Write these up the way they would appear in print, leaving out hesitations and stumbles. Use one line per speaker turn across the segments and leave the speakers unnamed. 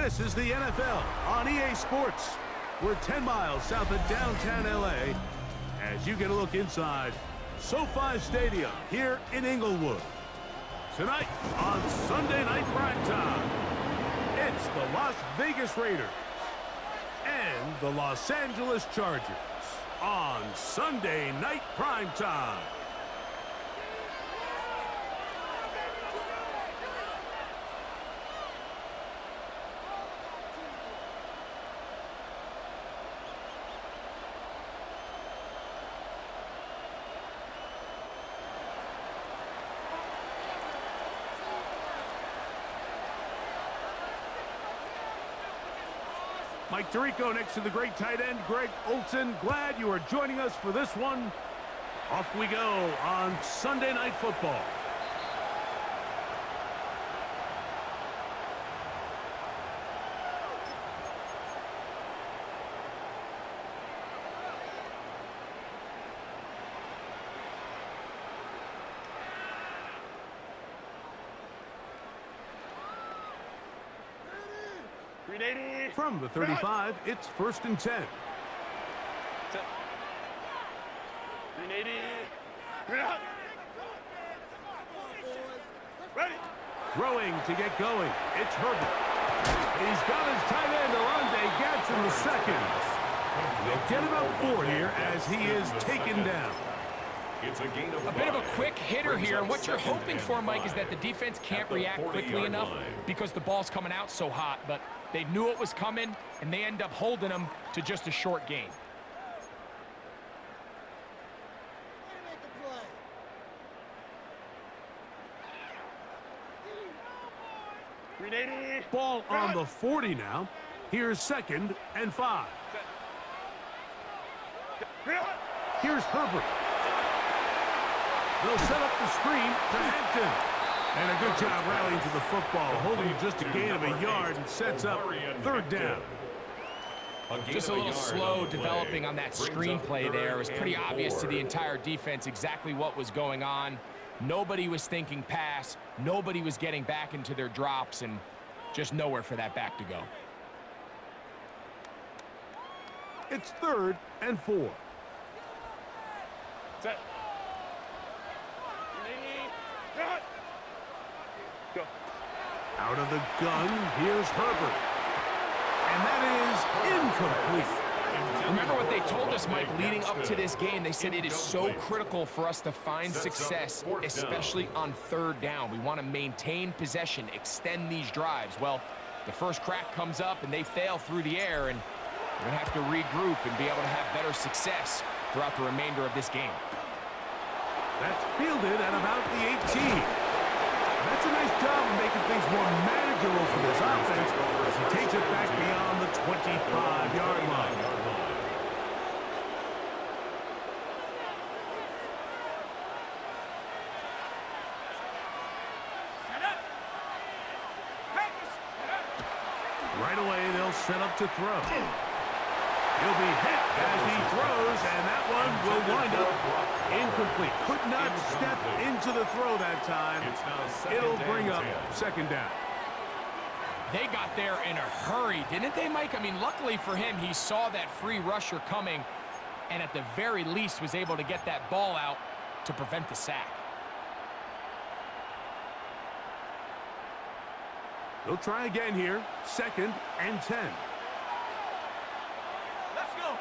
This is the NFL on EA Sports. We're 10 miles south of downtown LA as you get a look inside SoFi Stadium here in Inglewood. Tonight on Sunday Night Primetime, it's the Las Vegas Raiders and the Los Angeles Chargers on Sunday Night Primetime. Mike Tirico next to the great tight end, Greg Olsen. Glad you are joining us for this one. Off we go on Sunday Night Football. From the 35, it's 1st and 10.
Ready.
Throwing to get going. It's Herbert. He's got his tight end, Arande Gadsden the second. They'll get about 4 here as he is taken down.
It's a gain of
a bit of a quick hitter here, and what you're hoping for, Mike, is that the defense can't react quickly enough because the ball's coming out so hot, but they knew it was coming, and they end up holding them to just a short gain.
Ball on the 40 now. Here's 2nd and 5. Here's Herbert. They'll set up the screen to Hampton. And a good job rallying to the football, holding just a gain of a yard and sets up 3rd down.
Just a little slow developing on that screenplay there. It was pretty obvious to the entire defense exactly what was going on. Nobody was thinking pass. Nobody was getting back into their drops, and just nowhere for that back to go.
It's 3rd and 4.
Set. Go.
Out of the gun, here's Herbert. And that is incomplete.
Remember what they told us, Mike, leading up to this game. They said it is so critical for us to find success, especially on 3rd down. We want to maintain possession, extend these drives. Well, the first crack comes up, and they fail through the air, and we're going to have to regroup and be able to have better success throughout the remainder of this game.
That's fielded at about the 18. That's a nice job of making things more manageable for this offense as he takes it back beyond the 25-yard line. Right away, they'll set up to throw. He'll be hit as he throws, and that one will wind up incomplete. Could not step into the throw that time. It'll bring up 2nd down.
They got there in a hurry, didn't they, Mike? I mean, luckily for him, he saw that free rusher coming, and at the very least was able to get that ball out to prevent the sack.
They'll try again here. 2nd and 10.
Let's go.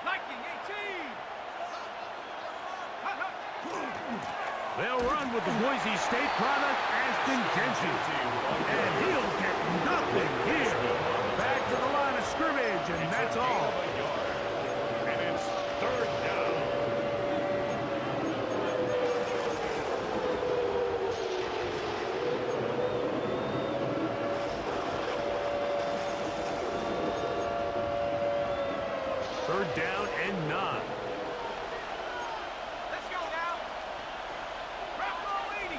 Viking 18.
They'll run with the Boise State product, Ashton Jenkins. And he'll get nothing here. Back to the line of scrimmage, and that's all. And it's 3rd down. Third down and 9.
Let's go now. Rock roll 80.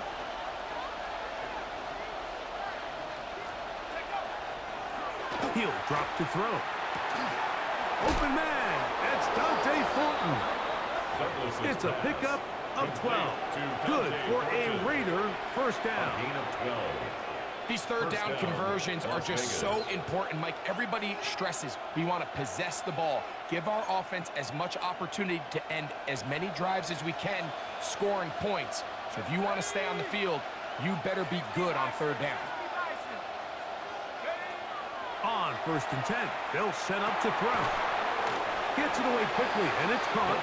He'll drop to throw. Open man. That's Dante Fulton. It's a pickup of 12. Good for a Raider 1st down.
Gain of 12.
These third down conversions are just so important, Mike. Everybody stresses we want to possess the ball, give our offense as much opportunity to end as many drives as we can, scoring points. So if you want to stay on the field, you better be good on third down.
On 1st and 10, they'll set up to throw. Gets it away quickly, and it's caught.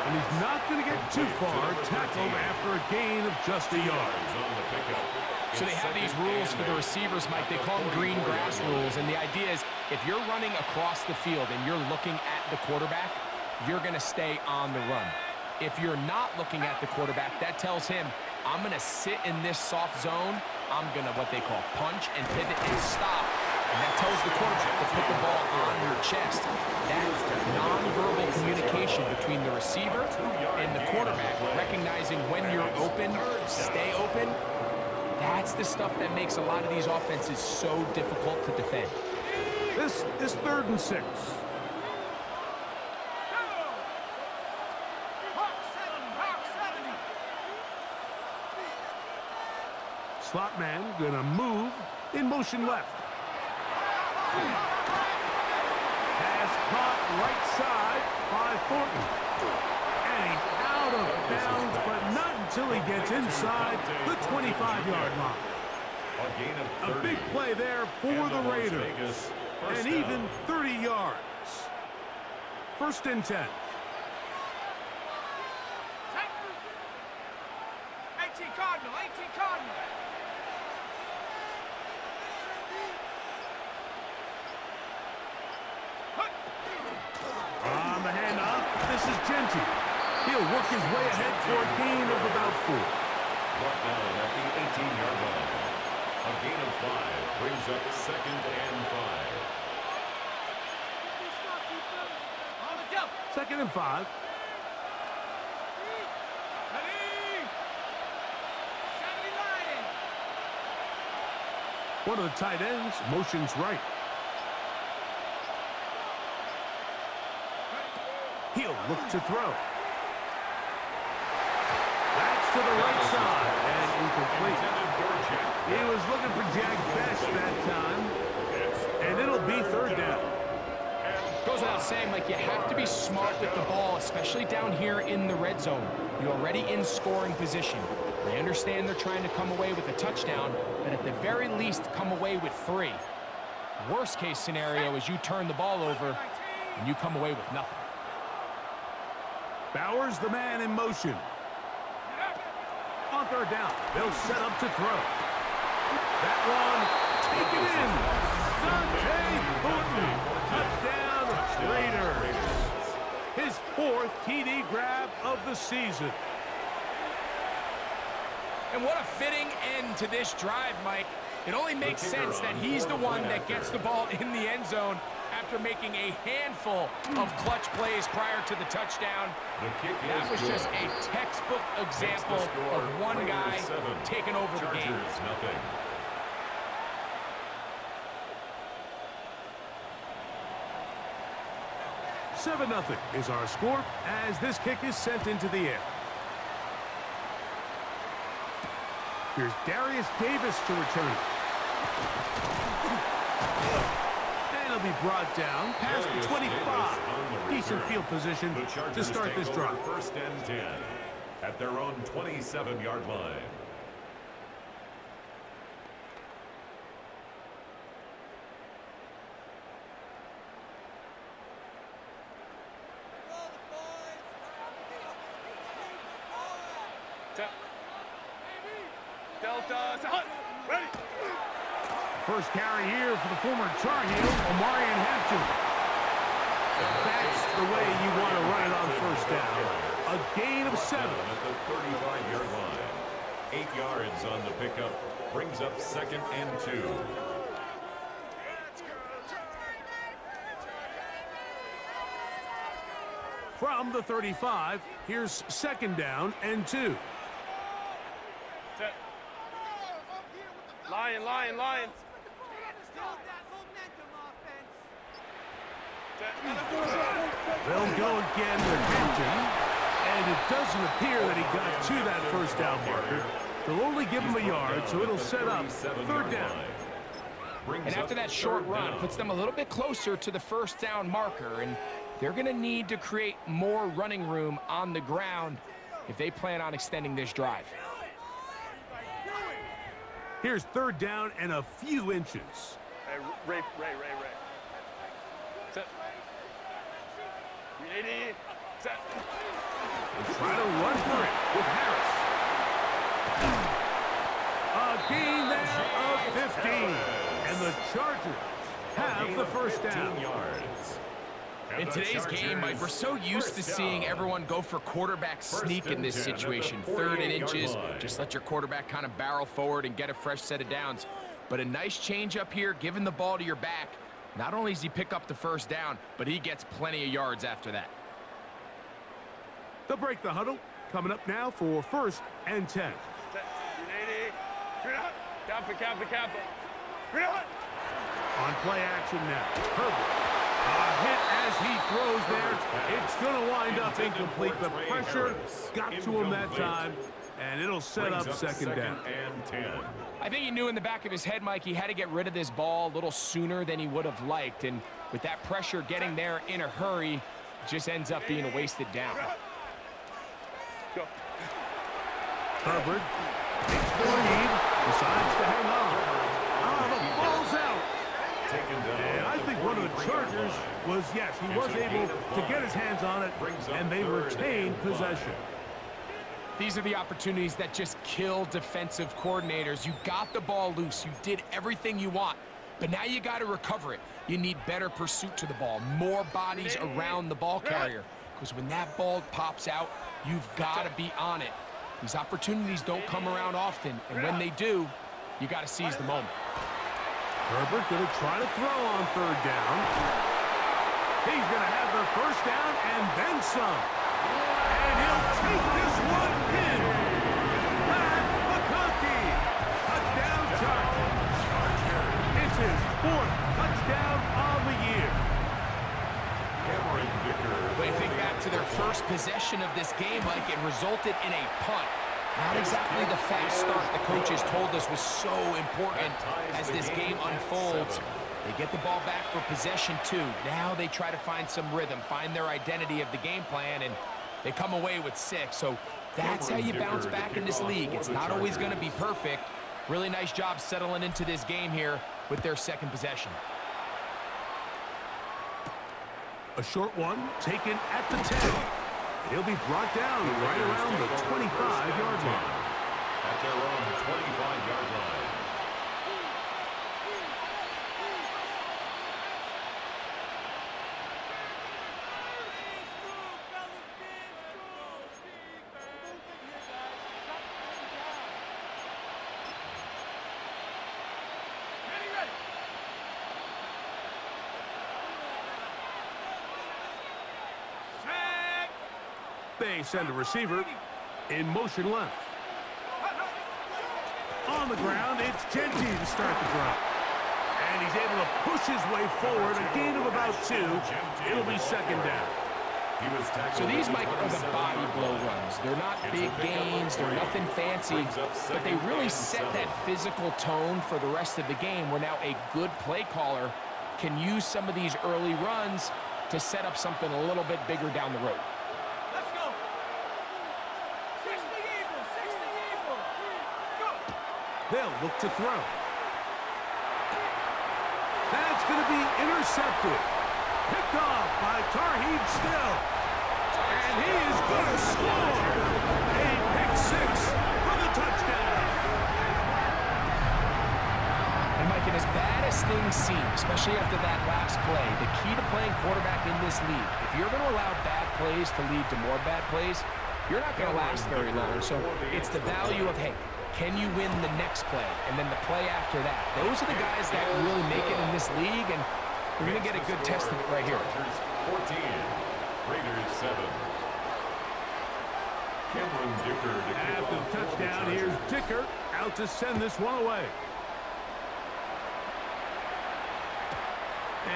And he's not going to get too far, tackled after a gain of just a yard.
So they have these rules for the receivers, Mike. They call them green grass rules, and the idea is if you're running across the field and you're looking at the quarterback, you're going to stay on the run. If you're not looking at the quarterback, that tells him, I'm going to sit in this soft zone. I'm going to what they call punch and pivot and stop. And that tells the quarterback to put the ball on your chest. That nonverbal communication between the receiver and the quarterback, recognizing when you're open, stay open, that's the stuff that makes a lot of these offenses so difficult to defend.
This is 3rd and 6. Slot man gonna move in motion left. Pass caught right side by Thornton. And he's out of bounds, but not until he gets inside the 25-yard line. A big play there for the Raiders. And even 30 yards. 1st and 10.
18 Cardinal, 18 Cardinal.
On the handoff, this is Genty. He'll work his way ahead for a gain of about 4.
Brought down at the 18-yard line. A gain of 5 brings up 2nd and 5.
On the jump.
2nd and 5.
Ready. 79.
One of the tight ends motions right. He'll look to throw. That's to the right side and incomplete. He was looking for Jack Best that time, and it'll be 3rd down.
Goes without saying, like, you have to be smart with the ball, especially down here in the red zone. You're already in scoring position. They understand they're trying to come away with a touchdown, but at the very least, come away with 3. Worst case scenario is you turn the ball over and you come away with nothing.
Bowers, the man in motion. On 3rd down, they'll set up to throw. That one, taken in. Dante Thornton, touchdown, Raiders. His 4th TD grab of the season.
And what a fitting end to this drive, Mike. It only makes sense that he's the one that gets the ball in the end zone after making a handful of clutch plays prior to the touchdown. That was just a textbook example of one guy taking over the game.
7-0 is our score as this kick is sent into the air. Here's Darius Davis to return it. And he'll be brought down past the 25. Decent field position to start this drive.
1st and 10 at their own 27-yard line.
Ready.
First carry here for the former Tar Heel, Omarion Hampton. That's the way you want to run it on 1st down. A gain of 7.
At the 35-yard line. 8 yards on the pickup. Brings up 2nd and 2.
From the 35, here's 2nd down and 2.
Set. Lion.
They'll go again with Hampton, and it doesn't appear that he got to that 1st down marker. They'll only give him a yard, so it'll set up third down.
And after that short run, puts them a little bit closer to the first down marker, and they're going to need to create more running room on the ground if they plan on extending this drive.
Here's third down and a few inches.
Hey, Ray. Set. 380. Set.
They try to run for it with Harris. A gain there of 15. And the Chargers have the first down.
In today's game, Mike, we're so used to seeing everyone go for quarterback sneak in this situation. 3rd and inches, just let your quarterback kind of barrel forward and get a fresh set of downs. But a nice change up here, giving the ball to your back. Not only does he pick up the first down, but he gets plenty of yards after that.
They'll break the huddle. Coming up now for 1st and 10.
Kappa.
On play action now. Herbert. A hit as he throws there. It's going to wind up incomplete. The pressure got to him that time, and it'll set up second down.
I think he knew in the back of his head, Mike, he had to get rid of this ball a little sooner than he would have liked. And with that pressure getting there in a hurry, it just ends up being a wasted down.
Herbert takes the lead, decides to hang on. The ball's out. And I think one of the Chargers was, yes, he was able to get his hands on it, and they retained possession.
These are the opportunities that just kill defensive coordinators. You got the ball loose. You did everything you want, but now you got to recover it. You need better pursuit to the ball, more bodies around the ball carrier, because when that ball pops out, you've got to be on it. These opportunities don't come around often, and when they do, you got to seize the moment.
Herbert going to try to throw on 3rd down. He's going to have the first down and then some. And he'll take this one in. Pat McConkey. Touchdown Chargers. It's his 4th touchdown on the year.
When you think back to their first possession of this game, Mike, it resulted in a punt. Not exactly the fast start the coaches told us was so important as this game unfolds. They get the ball back for possession 2. Now they try to find some rhythm, find their identity of the game plan, and they come away with 6. So that's how you bounce back in this league. It's not always going to be perfect. Really nice job settling into this game here with their 2nd possession.
A short one taken at the 10. He'll be brought down right around the 25-yard line.
At their own 25-yard line.
They send a receiver in motion left. On the ground, it's Genty to start the drive. And he's able to push his way forward, a gain of about 2. It'll be second down.
So these, Mike, are the body blow runs. They're not big gains, they're nothing fancy, but they really set that physical tone for the rest of the game, where now a good play caller can use some of these early runs to set up something a little bit bigger down the road.
They'll look to throw. That's going to be intercepted. Picked off by Tarheeb Still. And he is going to score. A pick 6 for the touchdown.
And Mike, and as bad as things seem, especially after that last play, the key to playing quarterback in this league, if you're going to allow bad plays to lead to more bad plays, you're not going to last very long. So it's the value of, hey, can you win the next play and then the play after that? Those are the guys that really make it in this league, and we're going to get a good test of it right here.
14, Raiders 7. Cameron Dicker to kick
after the touchdown, here's Dicker out to send this one away.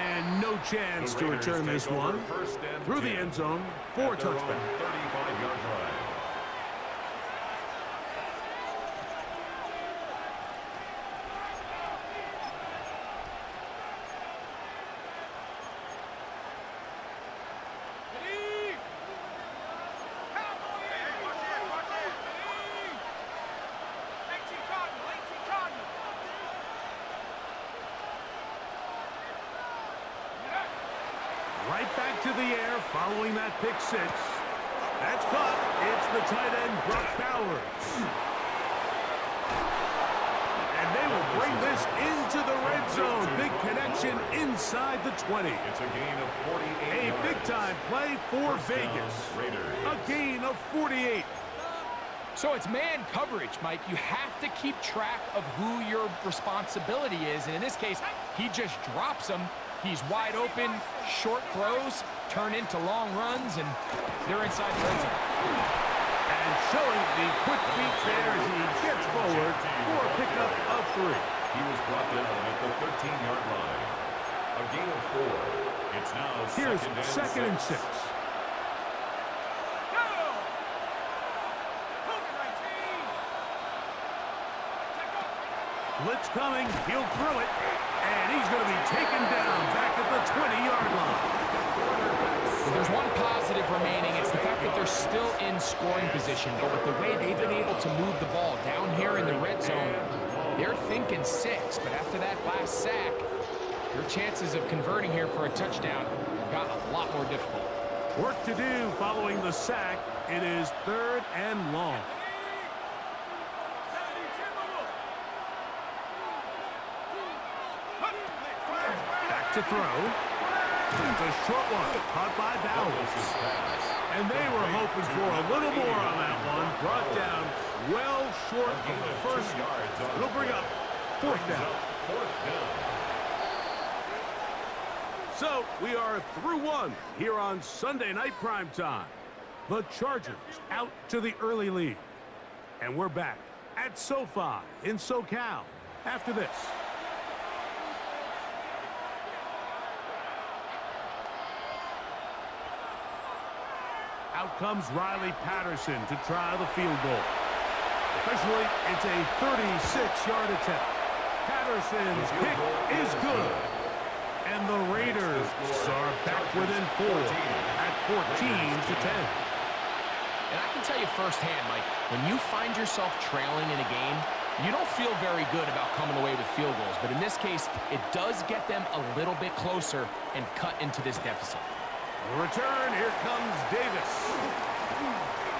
And no chance to return this one through the end zone for a touchback.
35-yard drive.
to the air following that pick six. That's caught. It's the tight end, Brock Bowers. And they will bring this into the red zone. Big connection inside the 20.
It's a gain of 48
A
yards.
big-time play for Vegas. A gain of 48.
So it's man coverage, Mike. You have to keep track of who your responsibility is. And in this case, he just drops him. He's wide open, short throws, turn into long runs, and they're inside the red zone.
And showing the quick feet there as he gets forward for a pickup of 3.
He was brought down at the 13-yard line. A gain of 4. It's now
Here's second and 6. Blitz coming. He'll throw it. And he's going to be taken down back at the 20-yard line.
If there's one positive remaining, it's the fact that they're still in scoring position. But with the way they've been able to move the ball down here in the red zone, they're thinking 6. But after that last sack, your chances of converting here for a touchdown have gotten a lot more difficult.
Work to do following the sack. It is 3rd and long. To throw. It's a short one, caught by Bowers. And they were hoping for a little more on that one. Brought down well short of the first. It'll bring up 4th down. So we are through one here on Sunday Night Primetime. The Chargers out to the early lead. And we're back at SoFi in SoCal after this. Out comes Riley Patterson to try the field goal. Officially, it's a 36-yard attempt. Patterson's kick is good. And the Raiders are back within 4 at 14-10.
And I can tell you firsthand, Mike, when you find yourself trailing in a game, you don't feel very good about coming away with field goals. But in this case, it does get them a little bit closer and cut into this deficit.
Return, here comes Davis.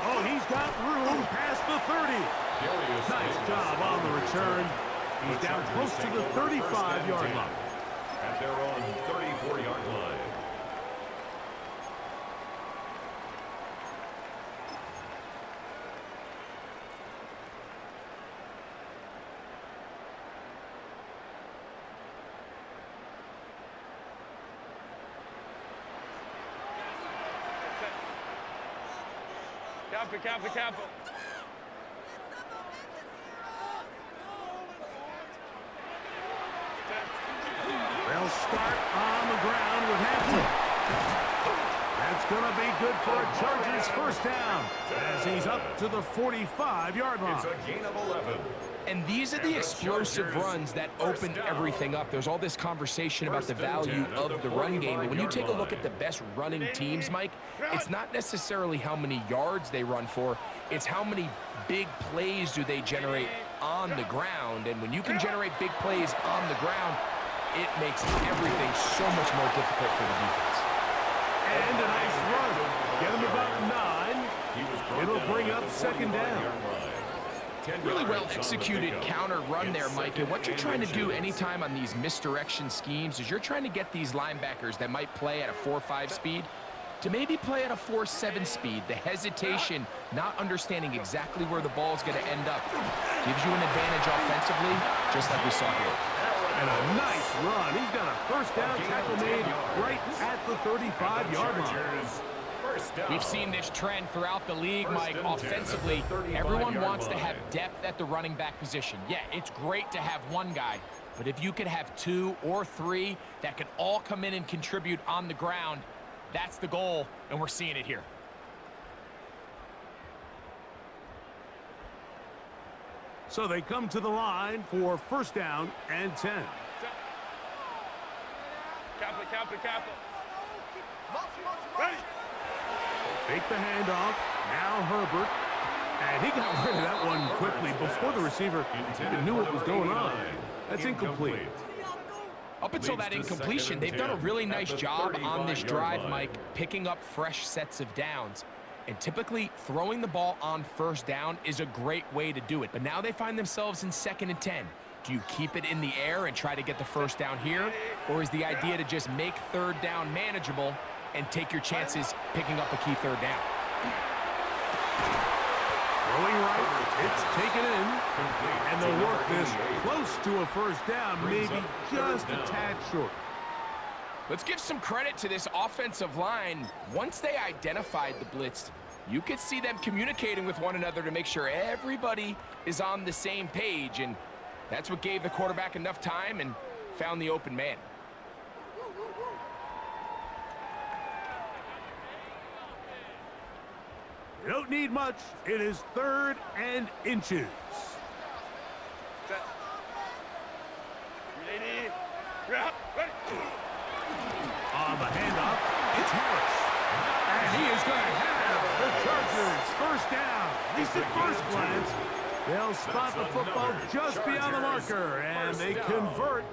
Oh, he's got room past the 30. Nice job on the return. He's down close to the 35-yard line.
At their own 34-yard line.
Capo.
They'll start on the ground with Hampton. That's going to be good for a Chargers first down as he's up to the 45-yard line.
It's a gain of 11.
And these are the explosive runs that open everything up. There's all this conversation about the value of the run game. But when you take a look at the best running teams, Mike, it's not necessarily how many yards they run for. It's how many big plays do they generate on the ground. And when you can generate big plays on the ground, it makes everything so much more difficult for the defense.
And a nice run. Get him about 9. It'll bring up 2nd down.
Really well executed counter run there, Mike. And what you're trying to do anytime on these misdirection schemes is you're trying to get these linebackers that might play at a 4.5 speed to maybe play at a 4.7 speed. The hesitation, not understanding exactly where the ball's going to end up, gives you an advantage offensively, just like we saw here.
And a nice run. He's got a first down tackle made right at the 35-yard line.
We've seen this trend throughout the league, Mike. Offensively, everyone wants to have depth at the running back position. Yeah, it's great to have one guy, but if you could have 2 or 3 that could all come in and contribute on the ground, that's the goal, and we're seeing it here.
So they come to the line for first down and 10.
Capo. Ready.
Fake the handoff. Now Herbert. And he got rid of that one quickly before the receiver even knew what was going on. That's incomplete.
Up until that incompletion, they've done a really nice job on this drive, Mike, picking up fresh sets of downs. And typically, throwing the ball on first down is a great way to do it. But now they find themselves in 2nd and 10. Do you keep it in the air and try to get the first down here? Or is the idea to just make 3rd down manageable and take your chances picking up a key 3rd down?
Throwing right, it's taken in. And they'll work this close to a first down, maybe just a tad short.
Let's give some credit to this offensive line. Once they identified the blitz, you could see them communicating with one another to make sure everybody is on the same page, and that's what gave the quarterback enough time and found the open man.
You don't need much. It is 3rd and inches.
Set. Ready. Ready.
On the handoff, it's Harris. And he is going to have the Chargers first down. At least at first glance, they'll spot the football just beyond the marker, and they convert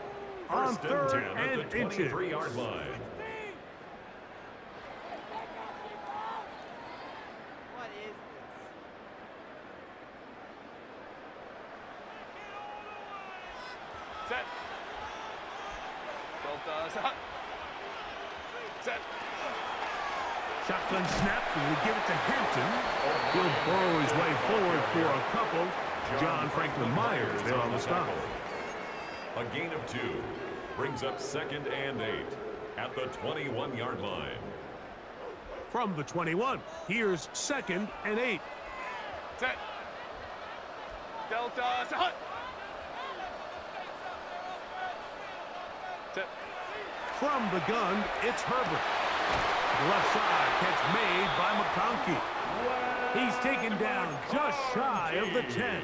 on 3rd and inches.
23-yard line.
What is this?
Set. Delta. Set. Set.
Shotgun snap, and we give it to Hampton. He'll burrow his way forward for a couple. John Franklin Myers there on the stop.
A gain of 2 brings up 2nd and 8 at the 21-yard line.
From the 21, here's 2nd and 8.
Set. Delta. Set. Set.
From the gun, it's Herbert. The left side, catch made by McConkey. He's taken down just shy of the 10.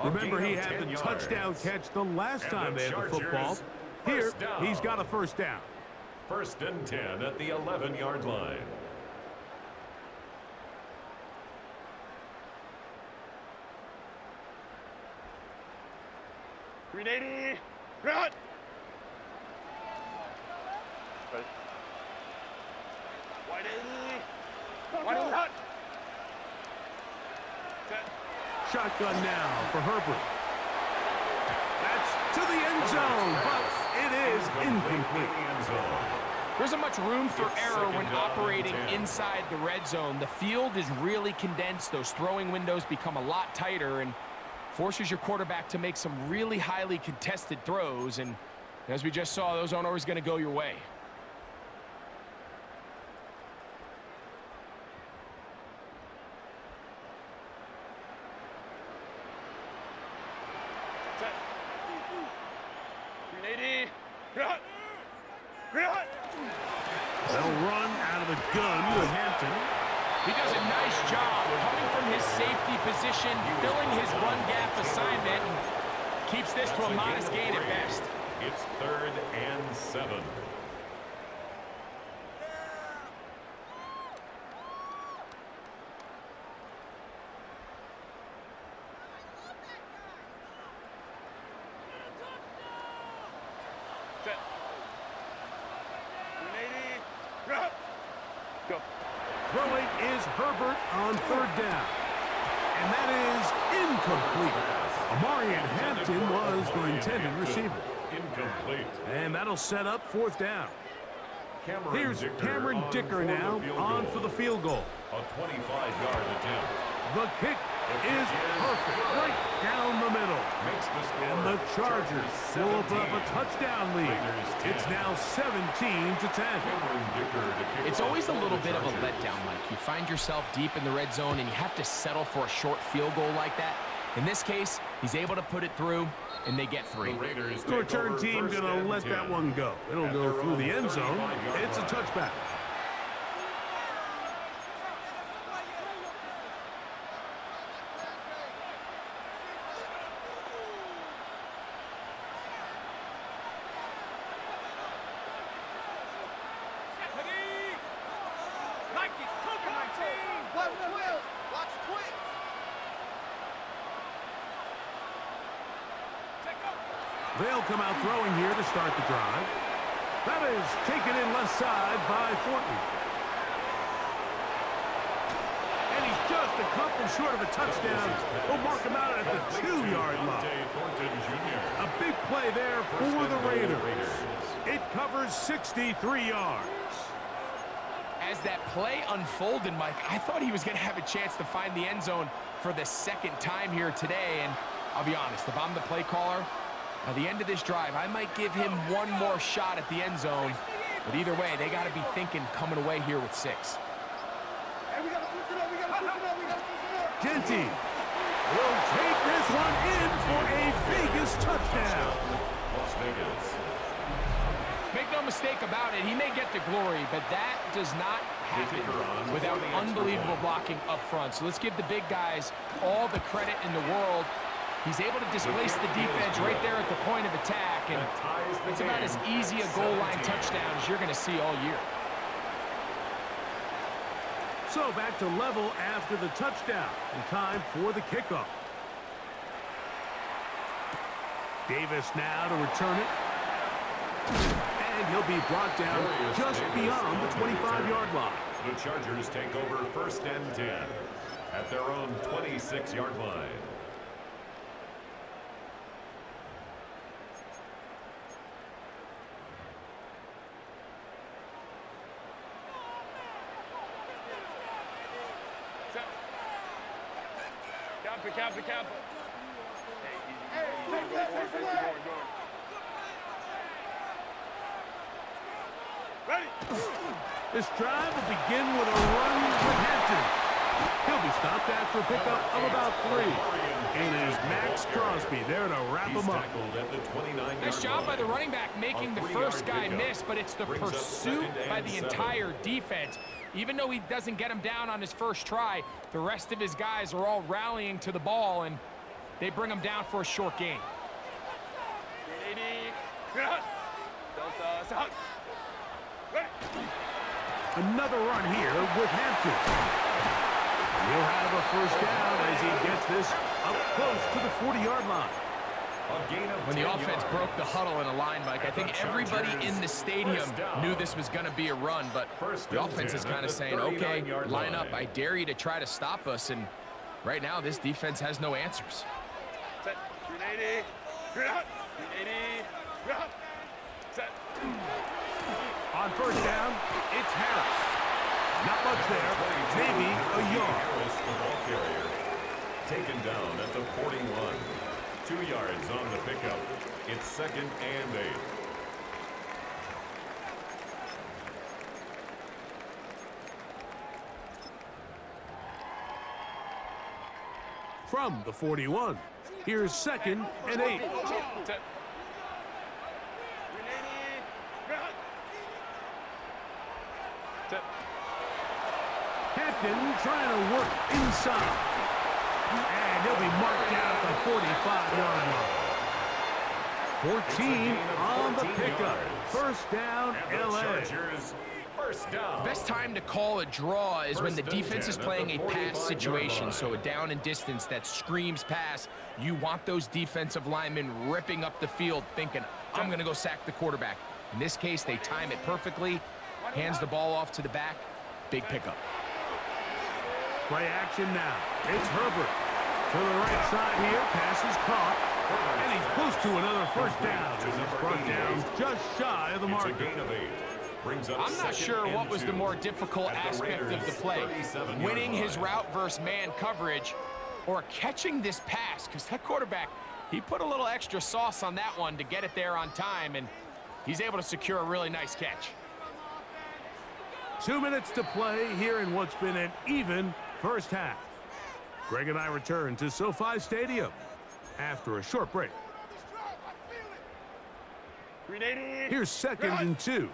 Remember, he had the touchdown catch the last time they had the football. Here, he's got a first down.
1st and 10 at the 11-yard line.
Ready. Run. Ready. Wide run. Set.
Shotgun now for Herbert. That's to the end zone, but it is incomplete.
There isn't much room for error when operating inside the red zone. The field is really condensed. Those throwing windows become a lot tighter and forces your quarterback to make some really highly contested throws. And as we just saw, those aren't always going to go your way.
Set. Ready. Run. Run.
They'll run out of the gun with Hampton.
He does a nice job coming from his safety position, filling his run gap assignment, and keeps this to a modest gain at best.
It's 3rd and 7.
Set. Ready. Run. Go.
Throwing is Herbert on 3rd down. And that is incomplete. Amarian Hampton was the intended receiver.
Incomplete.
And that'll set up 4th down. Here's Cameron Dicker now on for the field goal.
A 25-yard attempt.
The kick is perfect, right down the middle.
Makes the score.
And the Chargers will open up a touchdown lead. It's now 17-10.
It's always a little bit of a letdown, Mike. You find yourself deep in the red zone and you have to settle for a short field goal like that. In this case, he's able to put it through, and they get 3.
The return team gonna let that one go. It'll go through the end zone. It's a touchback. They'll come out throwing here to start the drive. That is taken in left side by Thornton. And he's just a couple short of a touchdown. We'll mark him out at the 2-yard line. A big play there for the Raiders. It covers 63 yards.
As that play unfolded, Mike, I thought he was going to have a chance to find the end zone for the second time here today. And I'll be honest, if I'm the play caller, at the end of this drive, I might give him one more shot at the end zone. But either way, they got to be thinking coming away here with 6.
Genty will take this one in for a Vegas touchdown.
Las Vegas.
Make no mistake about it, he may get the glory, but that does not happen without unbelievable blocking up front. So let's give the big guys all the credit in the world. He's able to displace the defense right there at the point of attack, and it's about as easy a goal line touchdown as you're going to see all year.
So back to level after the touchdown, and time for the kickoff. Davis now to return it. And he'll be brought down just beyond the 25-yard line.
The Chargers take over 1st and 10 at their own 26-yard line.
Campo. Ready.
This drive will begin with a run with Hampton. He'll be stopped after a pickup of about 3. And is Max Crosby there to wrap him up.
Nice job by the running back making the first guy miss, but it's the pursuit by the entire defense. Even though he doesn't get him down on his first try, the rest of his guys are all rallying to the ball, and they bring him down for a short gain.
Another run here with Hampton. He'll have a first down as he gets this up close to the 40-yard line.
When the offense broke the huddle in a line, Mike, I think everybody in the stadium knew this was going to be a run, but the offense is kind of saying, okay, line up. I dare you to try to stop us, and right now this defense has no answers.
Set. 380. 380. Set.
On first down, it's Harris. Not much there, maybe a yard.
Harris, the ball carrier, taken down at the 41. 2 yards on the pickup. It's 2nd and 8.
From the 41, here's 2nd and 8. Hampton trying to work inside. And he'll be marked down at the 45-yard line. 14 on the pickup. First down, LA.
The best time to call a draw is when the defense is playing a pass situation, so a down and distance that screams pass. You want those defensive linemen ripping up the field thinking, I'm going to go sack the quarterback. In this case, they time it perfectly, hands the ball off to the back, big pickup.
Play action now. It's Herbert. To the right side here, pass is caught. And he's close to another first down. He's brought down just shy of the marker.
I'm not sure what was the more difficult aspect of the play, winning his route versus man coverage or catching this pass, because that quarterback, he put a little extra sauce on that one to get it there on time, and he's able to secure a really nice catch.
2 minutes to play here in what's been an even first half. Greg and I return to SoFi Stadium after a short break. Here's 2nd and 2.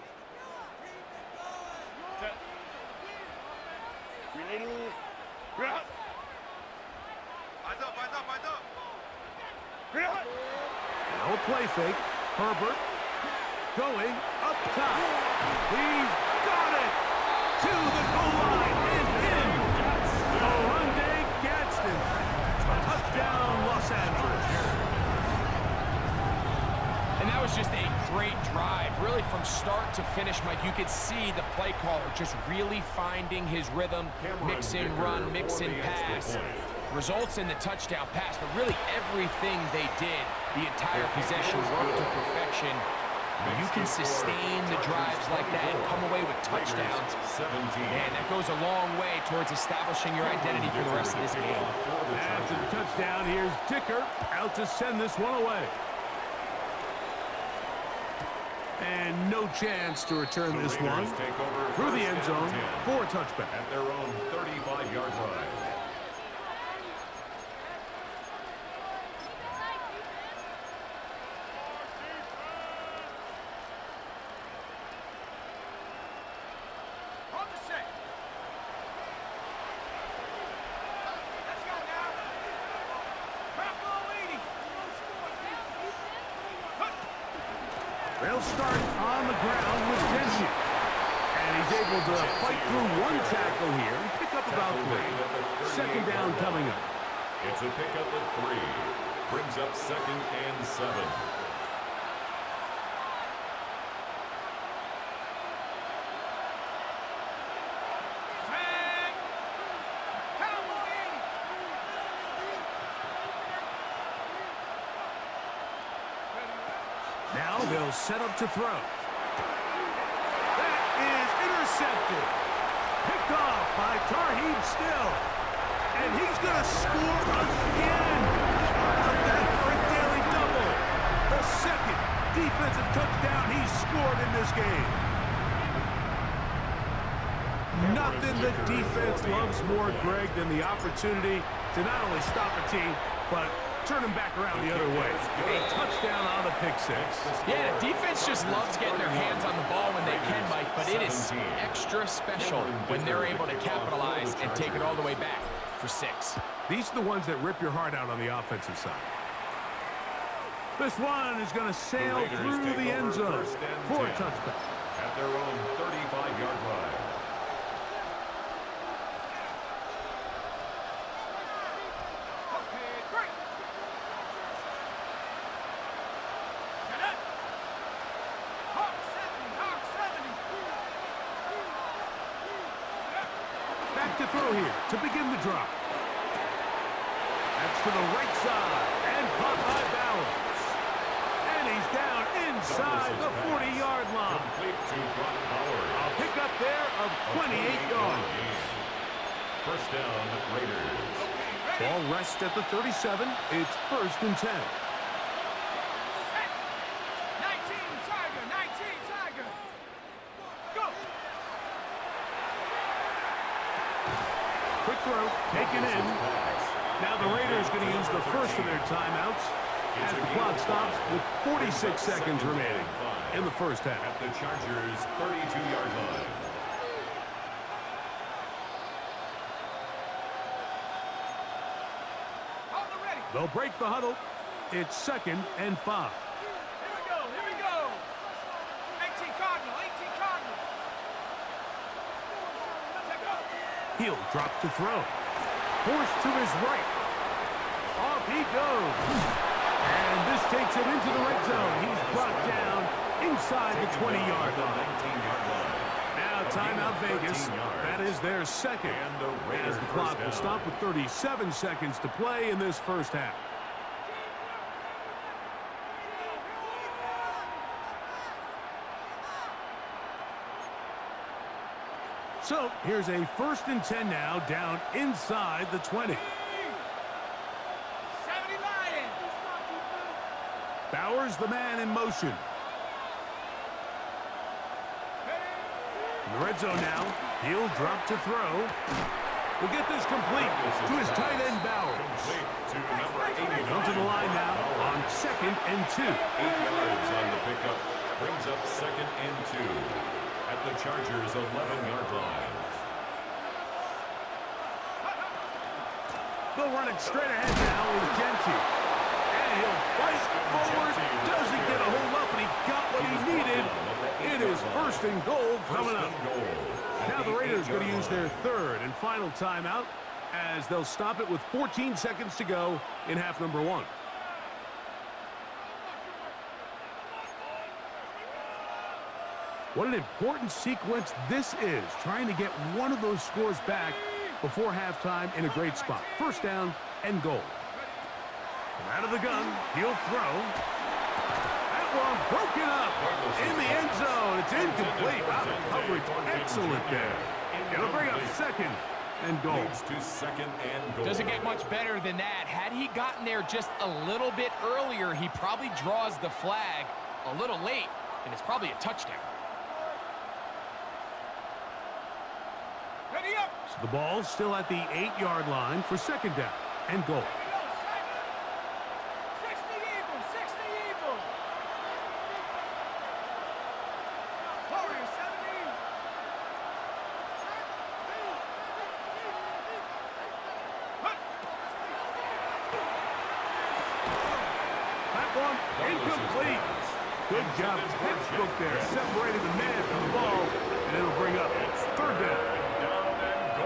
Now a play fake. Herbert going up top. He's got it to the goal line and in. Oronde Gadsden. Touchdown, Los Angeles.
offensive finish, Mike, you could see the play caller just really finding his rhythm, mix and run, mix and pass. Results in the touchdown pass, but really everything they did, the entire possession worked to perfection. When you can sustain the drives like that and come away with touchdowns, man, that goes a long way towards establishing your identity for the rest of this game.
After the touchdown, here's Dicker out to send this one away. And no chance to return this one through the end zone for a touchback.
At their own 35-yard line.
On the set. Let's go now. Back ball 80.
They'll start on the ground with tension. And he's able to fight through one tackle here and pick up about 3. Second down coming up.
It's a pickup at 3. Brings up 2nd and 7.
Flag. Cowboy 80.
Now they'll set up to throw. That is intercepted. Picked off by Tarheeb Still. And he's going to score again. How about that for a daily double? The second defensive touchdown he's scored in this game. Nothing the defense loves more, Greg, than the opportunity to not only stop a team, but turn them back around the other way. A touchdown on the pick 6.
Yeah, the defense just loves getting their hands on the ball when they can, Mike, but it is extra special when they're able to capitalize and take it all the way back for 6.
These are the ones that rip your heart out on the offensive side. This one is going to sail through the end zone for a touchback.
At their own 35-yard line.
Okay, great. Shut up. Hawk 70. Hawk 70.
Back to throw here to begin the drop. That's to the right side and caught by Bowers. And he's down inside the 40-yard line.
Complete to Brock Bowers.
A pickup there of 28 yards.
First down, Raiders.
Ball rests at the 37. It's 1st and 10.
Set. 19 Tiger. 19 Tiger. Go.
Quick throw, taken in. Now the Raiders going to use the first of their timeouts as the clock stops with 46 seconds remaining in the first half.
At the Chargers' 32-yard line.
On the ready.
They'll break the huddle. It's 2nd and 5.
Here we go. Here we go. 18 Cardinal. 18 Cardinal. Let's go.
He'll drop to throw. Forced to his right. Off he goes. And this takes him into the red zone. He's brought down inside the 20-yard line.
19-yard line.
Now timeout Vegas. That is their second. As the clock will stop with 37 seconds to play in this first half. So here's a 1st and 10 now down inside the 20.
70 Lions.
Bowers the man in motion. In the red zone now. He'll drop to throw. We'll get this complete to his tight end Bowers.
Complete to number 89.
Come to the line now on 2nd and 2.
8 yards on the pickup. Brings up 2nd and 2. At the Chargers' 11-yard line.
They'll run it straight ahead now with Genty. And he'll fight forward. Doesn't get a hold up, and he got what he needed. It is 1st and goal coming up. Now the Raiders are going to use their 3rd and final timeout as they'll stop it with 14 seconds to go in half number 1. What an important sequence this is, trying to get one of those scores back before halftime in a great spot. First down and goal. From out of the gun, he'll throw. That one broken up in the end zone. It's incomplete. Wow, the coverage excellent there. It'll bring up second and goal.
Doesn't get much better than that. Had he gotten there just a little bit earlier, he probably draws the flag a little late, and it's probably a touchdown.
Ready up.
So the ball's still at the 8-yard line for second down and goal.
60 even, 60 even. Warrior 70.
That one incomplete. Good job, textbook there, separating the man from the ball, and it'll bring up third down.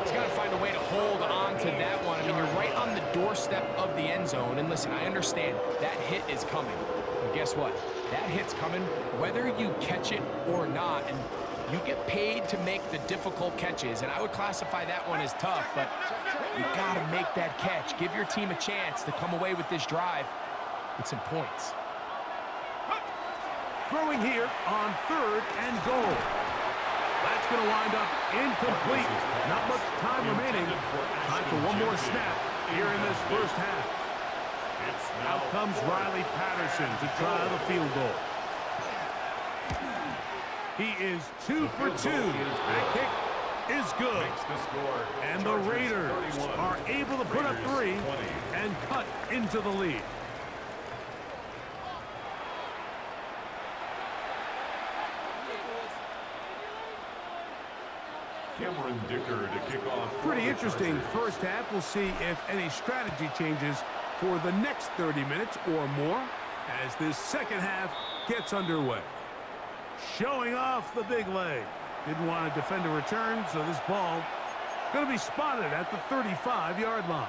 He's got to find a way to hold on to that one. I mean, you're right on the doorstep of the end zone. And listen, I understand that hit is coming. But guess what? That hit's coming whether you catch it or not. And you get paid to make the difficult catches. And I would classify that one as tough. But you got to make that catch. Give your team a chance to come away with this drive with some points.
Throwing here on third and goal. That's going to wind up incomplete. Not much time remaining. Time for one more snap here in this first half. Out comes Riley Patterson to try the field goal. He is 2 for 2. That kick is good. And the Raiders are able to put up 3 and cut into the lead.
Cameron Dicker to kick off.
Pretty interesting first half. We'll see if any strategy changes for the next 30 minutes or more as this second half gets underway. Showing off the big leg. Didn't want to defend a return, so this ball going to be spotted at the 35-yard line.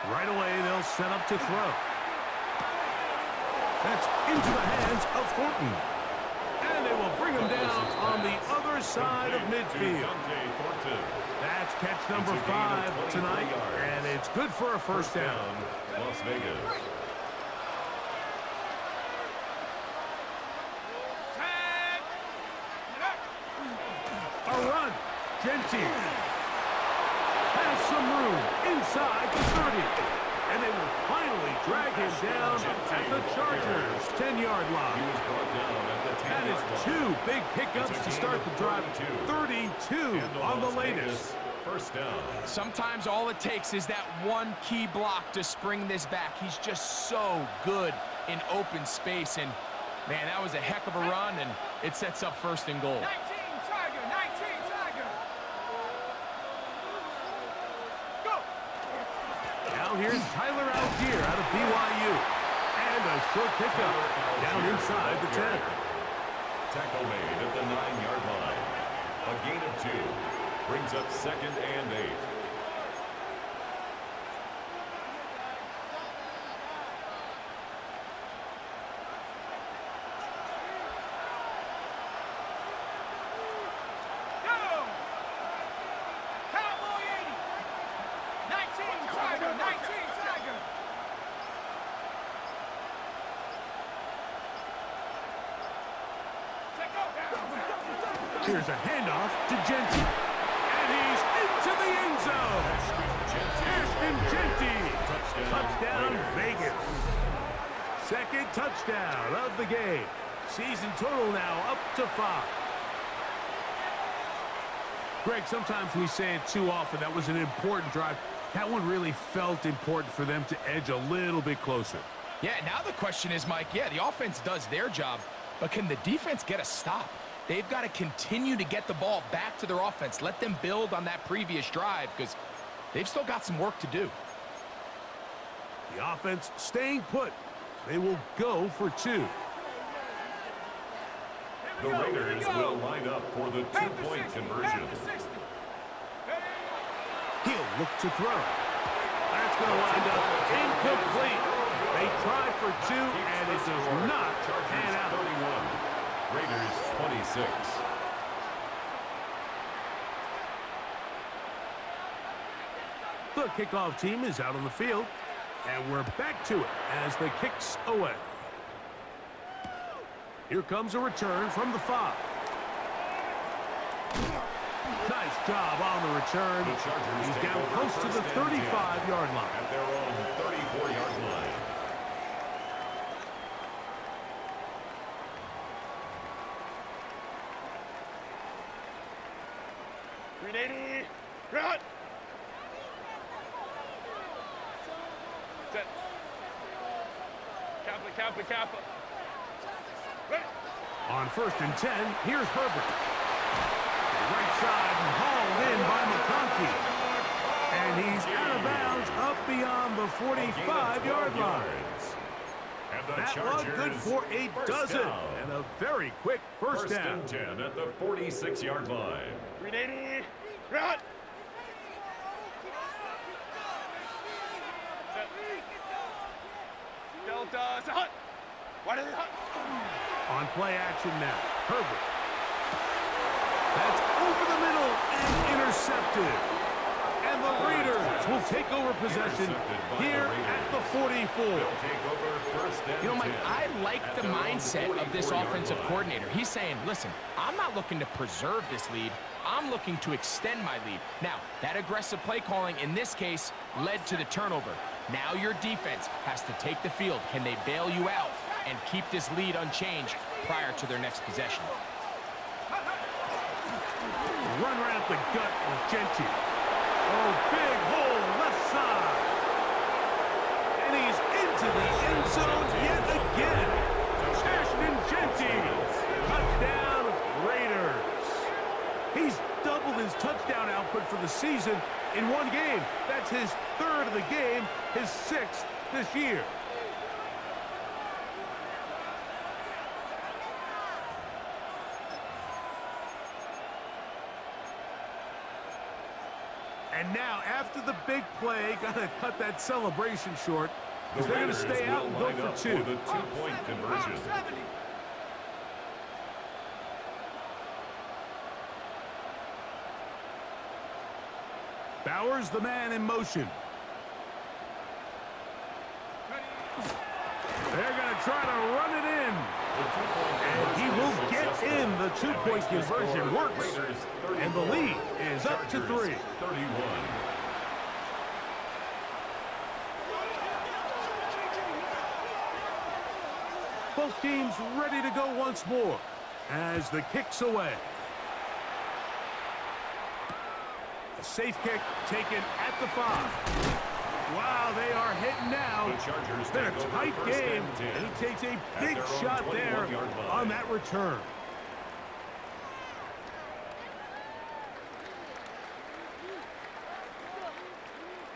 Right away, they'll set up to throw. That's into the hands of Thornton. And they will bring him down on the other side of midfield. That's catch number 5 tonight, and it's good for a first down.
Las Vegas.
A run. Genty has some room inside the 30. And they will finally drag him down at the Chargers' 10-yard line. That is 2 big pickups to start the drive. 32 on the latest.
First down.
Sometimes all it takes is that one key block to spring this back. He's just so good in open space. And, man, that was a heck of a run, and it sets up first and goal.
19 Tiger, 19 Tiger. Go.
Now here's Tyler Algier out of BYU. And a short pickup down inside the 10.
Tackle made at the 9-yard line. A gain of 2. Brings up second and 8.
Go. Cowboy 80. 19 Tiger, 19 Tiger. Check out.
Here's a handoff to Genty. And he's into the end zone. Ashton Genty. Touchdown, Vegas. Second touchdown of the game. Season total now up to 5. Greg, sometimes we say it too often. That was an important drive. That one really felt important for them to edge a little bit closer.
Yeah, now the question is, Mike, yeah, the offense does their job, but can the defense get a stop? They've got to continue to get the ball back to their offense. Let them build on that previous drive, because they've still got some work to do.
The offense staying put. They will go for 2.
The Raiders will line up for the two-point conversion.
He'll look to throw. That's going to wind up incomplete. They try for 2, and it does not pan out.
31, Raiders 26.
The kickoff team is out on the field, and we're back to it as the kick's away. Here comes a return from the 5. Nice job on the return. He's down close to the 35-yard line.
At their own 34-yard line.
Ready, run! Set. Kappa. Ready.
On 1st and 10, here's Herbert. Right side and hauled in by McConkey. And he's out of bounds up beyond the 45-yard line. That one good for a dozen. And a very quick first down.
First and 10 at the 46-yard line.
Ready, run! Set. Delta, hut! Why did it hut?
On play action now, Herbert. That's over the middle and intercepted. And the Raiders will take over possession here at the 44.
You know, Mike, I like the mindset of this offensive coordinator. He's saying, listen, I'm not looking to preserve this lead. I'm looking to extend my lead. Now, that aggressive play calling in this case led to the turnover. Now your defense has to take the field. Can they bail you out and keep this lead unchanged prior to their next possession?
Run right up the gut with Genty. Oh, big hole left side. And he's into the end zone yet again. Ashton Genty. Touchdown, Raiders. He's doubled his touchdown output for the season in one game. That's his 3rd of the game, his 6th this year. And now, after the big play, got to cut that celebration short because they're going to stay out and go for 2.
The two-point conversion.
Bowers, the man in motion. They're going to try to run it in. And he will get in. The two-point conversion works. And the lead is up to 3.
31.
Both teams ready to go once more as the kick's away. A safe kick taken at the 5. Wow, they are hitting now. It's been a tight game, and he takes a big shot there on that return.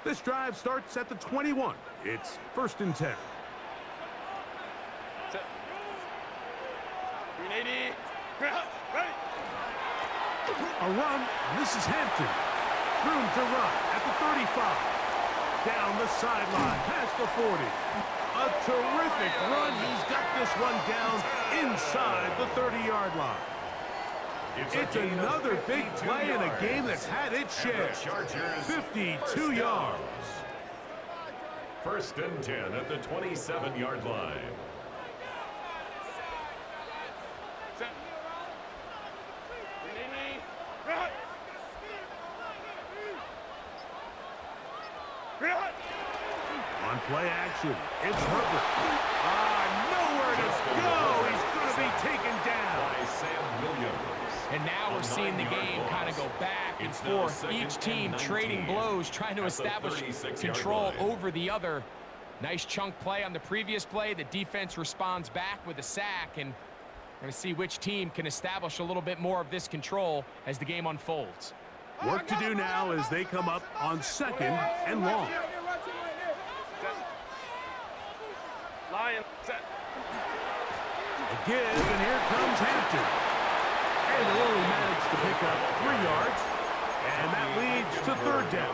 This drive starts at the 21. It's 1st and 10.
Ready, ready.
A run, and this is Hampton. Room to run at the 35. Down the sideline, past the 40. A terrific run. He's got this one down inside the 30-yard line. It's another big play in a game that's had its share. 52 yards.
1st and 10 at the 27-yard line.
Set. Ready, run. Run.
On play action, it's Herbert. Nowhere to go. He's going to be taken down.
By Sam Williams.
And now we're seeing the game kind of go back and forth. Each team trading blows, trying to establish control over the other. Nice chunk play on the previous play. The defense responds back with a sack, and we're going to see which team can establish a little bit more of this control as the game unfolds.
Work to do now as they come up on 2nd and long.
Lion.
A give, and here comes Hampton. And they'll only manage to pick up 3 yards. And that leads to 3rd down.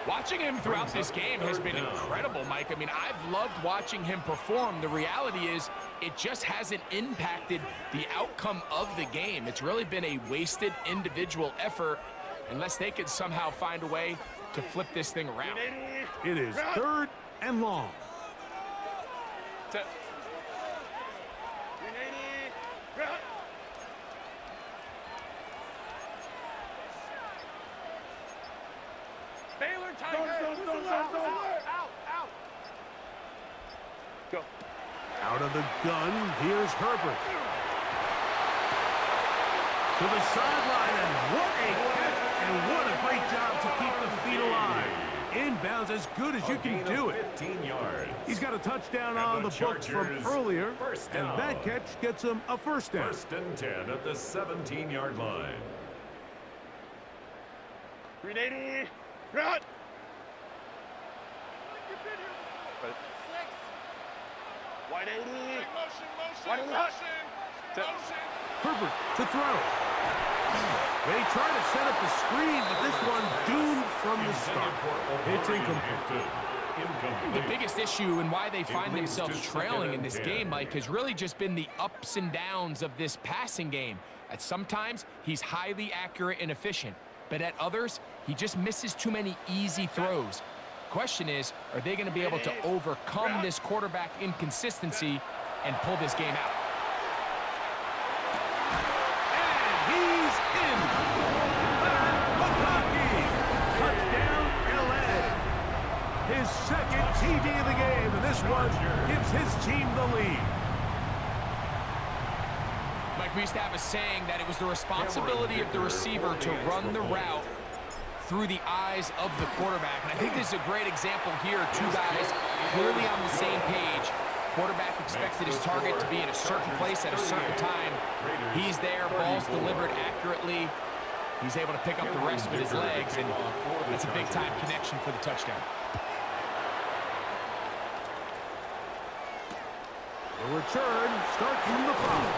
Watching him throughout this game has been incredible, Mike. I mean, I've loved watching him perform. The reality is it just hasn't impacted the outcome of the game. It's really been a wasted individual effort unless they could somehow find a way to flip this thing around.
It is 3rd and long. Out of the gun, here's Herbert. To the sideline, and what a catch, and what a great job to keep the feet alive. Inbounds as good as you can do it.
15 yards.
He's got a touchdown on the books from earlier, and that catch gets him a 1st down.
1st and 10 at the 17-yard line.
380. Run. Wide 80.
Herbert to throw. They try to set up the screen, but this one doomed from the start. It's incomplete.
The biggest issue and why they find themselves trailing in this game, Mike, has really just been the ups and downs of this passing game. At sometimes, he's highly accurate and efficient, but at others, he just misses too many easy throws. Question is, are they going to be able to overcome this quarterback inconsistency and pull this game out?
And he's in. McConkey. Touchdown, LA. His 2nd TD of the game, and this one gives his team the lead.
Mike, we used to have a saying that it was the responsibility of the receiver to run the route through the eyes of the quarterback. And I think this is a great example here. 2 guys clearly on the same page. Quarterback expected his target to be in a certain place at a certain time. He's there, ball's delivered accurately. He's able to pick up the rest with his legs, and that's a big-time connection for the touchdown.
The return starts from the foul.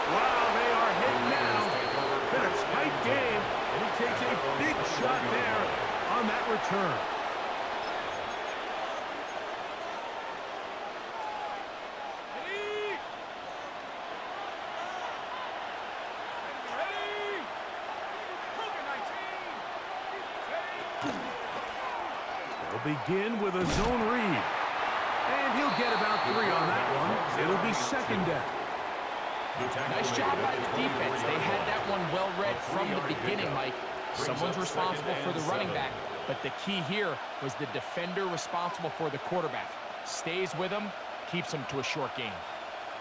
Wow, they are hit now. Been a tight game, and he takes a big shot there on that return. They'll begin with a zone read. And he'll get about 3 on that one. It'll be 2nd down.
Nice job by the defense. They had that one well read from the beginning, Mike. Someone's responsible for the running back, but the key here was the defender responsible for the quarterback. Stays with him, keeps him to a short gain.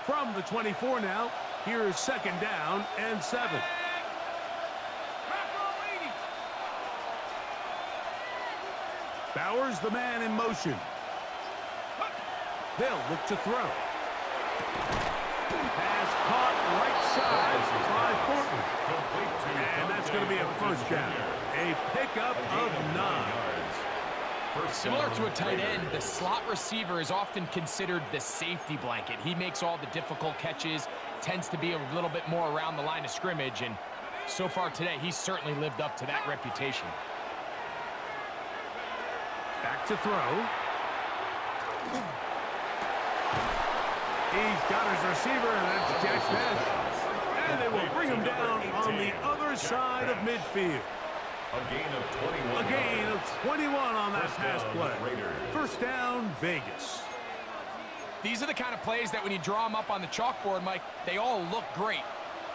From the 24 now, here is 2nd down and 7. Bowers, the man in motion. They'll look to throw. Pass caught right side by Thornton. And that's going to be a 1st down. A pickup of 9.
Similar to a tight end, the slot receiver is often considered the safety blanket. He makes all the difficult catches, tends to be a little bit more around the line of scrimmage, and so far today, he's certainly lived up to that reputation.
Back to throw. He's got his receiver, and that's Jack Nash. And they will bring him down on the other side of midfield.
A gain of 21.
A gain of 21 on that pass play. 1st down, Vegas.
These are the kind of plays that when you draw them up on the chalkboard, Mike, they all look great.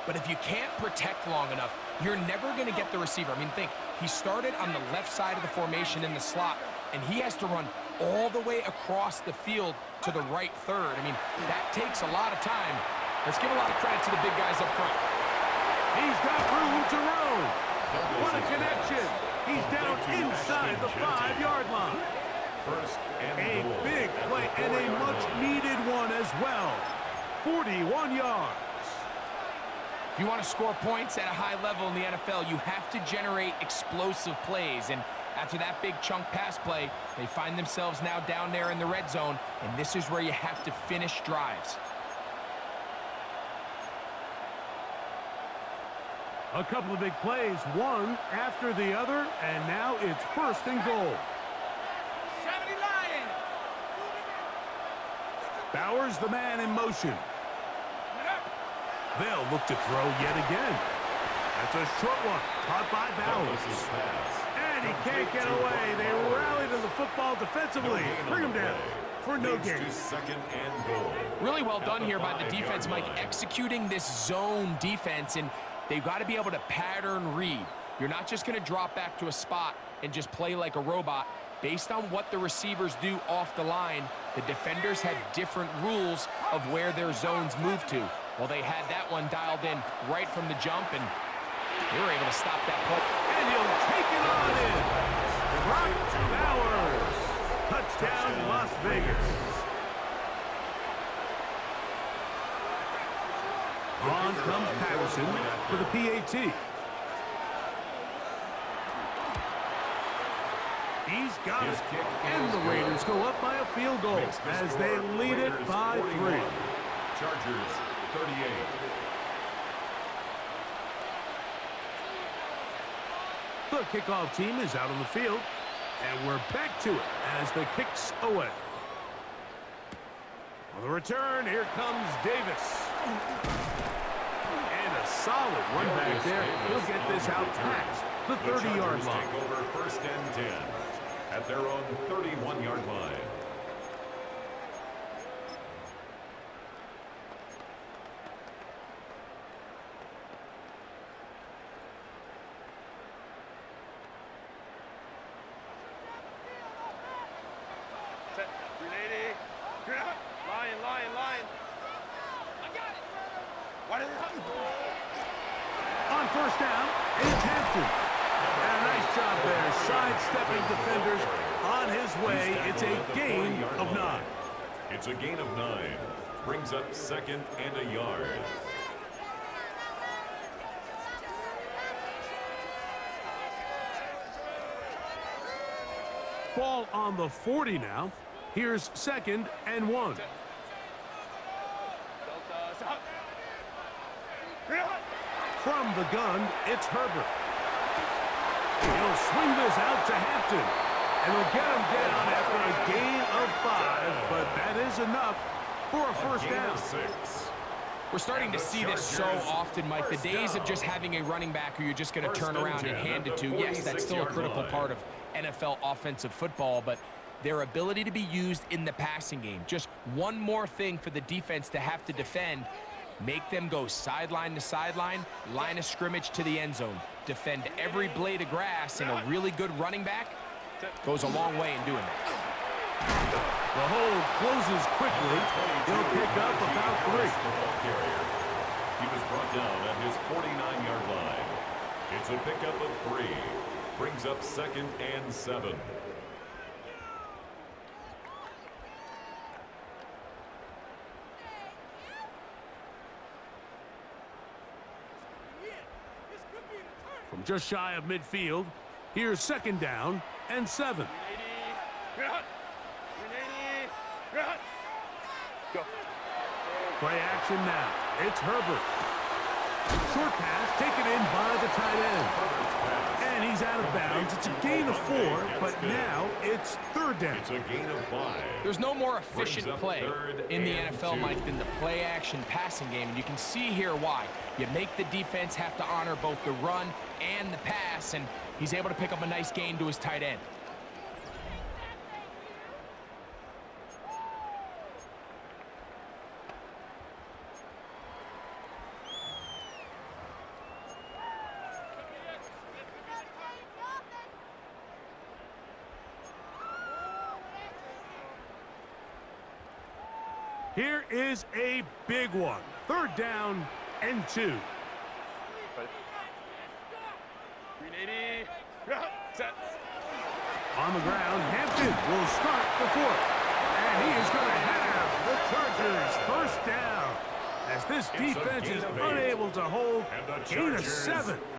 But if you can't protect long enough, you're never going to get the receiver. I mean, think, he started on the left side of the formation in the slot, and he has to run all the way across the field to the right third. I mean, that takes a lot of time. Let's give a lot of credit to the big guys up front.
He's got room to roam. What a connection. He's down inside the 5-yard line. A big play and a much-needed one as well. 41 yards.
If you want to score points at a high level in the NFL, you have to generate explosive plays. And after that big chunk pass play, they find themselves now down there in the red zone, and this is where you have to finish drives.
A couple of big plays, one after the other, and now it's 1st and goal.
70 Lion.
Bowers the man in motion. They'll look to throw yet again. That's a short one, caught by Bowers. And he can't get away. They rally to the football defensively. Bring him down for no gain.
2nd and goal.
Really well done here by the defense, Mike, executing this zone defense, and they've got to be able to pattern read. You're not just going to drop back to a spot and just play like a robot. Based on what the receivers do off the line, the defenders have different rules of where their zones move to. Well, they had that one dialed in right from the jump, and they were able to stop that play.
And he'll take it on in. Brock Bowers. Touchdown, Las Vegas. On comes Patterson for the PAT. He's got it. And the Raiders go up by a field goal as they lead it by 3.
Chargers 38.
The kickoff team is out on the field, and we're back to it as the kick's away. On the return, here comes Davis. And a solid one back there. He'll get this out past the 30-yard line.
Take over 1st and 10 at their own 31-yard line.
On 1st down, it's Hampton. And a nice job there, sidestepping defenders on his way. It's a gain of 9.
It's a gain of 9. Brings up 2nd and a yard.
Ball on the 40 now. Here's 2nd and 1. From the gun, it's Herbert. He'll swing this out to Hampton. And he'll get him down after a gain of 5, but that is enough for a 1st down.
6.
We're starting to see this so often, Mike. The days of just having a running back who you're just going to turn around and hand it to, yes, that's still a critical part of NFL offensive football, but their ability to be used in the passing game. Just one more thing for the defense to have to defend. Make them go sideline to sideline, line of scrimmage to the end zone. Defend every blade of grass, and a really good running back goes a long way in doing that.
The hold closes quickly. He'll pick up about 3.
He was brought down at his 49-yard line. It's a pickup of 3. Brings up 2nd and 7.
From just shy of midfield, here's 2nd down and 7. Play action now. It's Herbert. Short pass taken in by the tight end. And he's out of bounds. It's a gain of 4, but now it's 3rd down.
It's a gain of 5.
There's no more efficient play in the NFL, Mike, than the play-action passing game. And you can see here why. You make the defense have to honor both the run and the pass, and he's able to pick up a nice gain to his tight end.
Here is a big one. 3rd down and 2. On the ground, Hampton will start the 4th. And he is going to have the Chargers 1st down. as this
It's a
defense
gain
is
of 8.
unable to hold.
And the
Gain of
Chargers
7.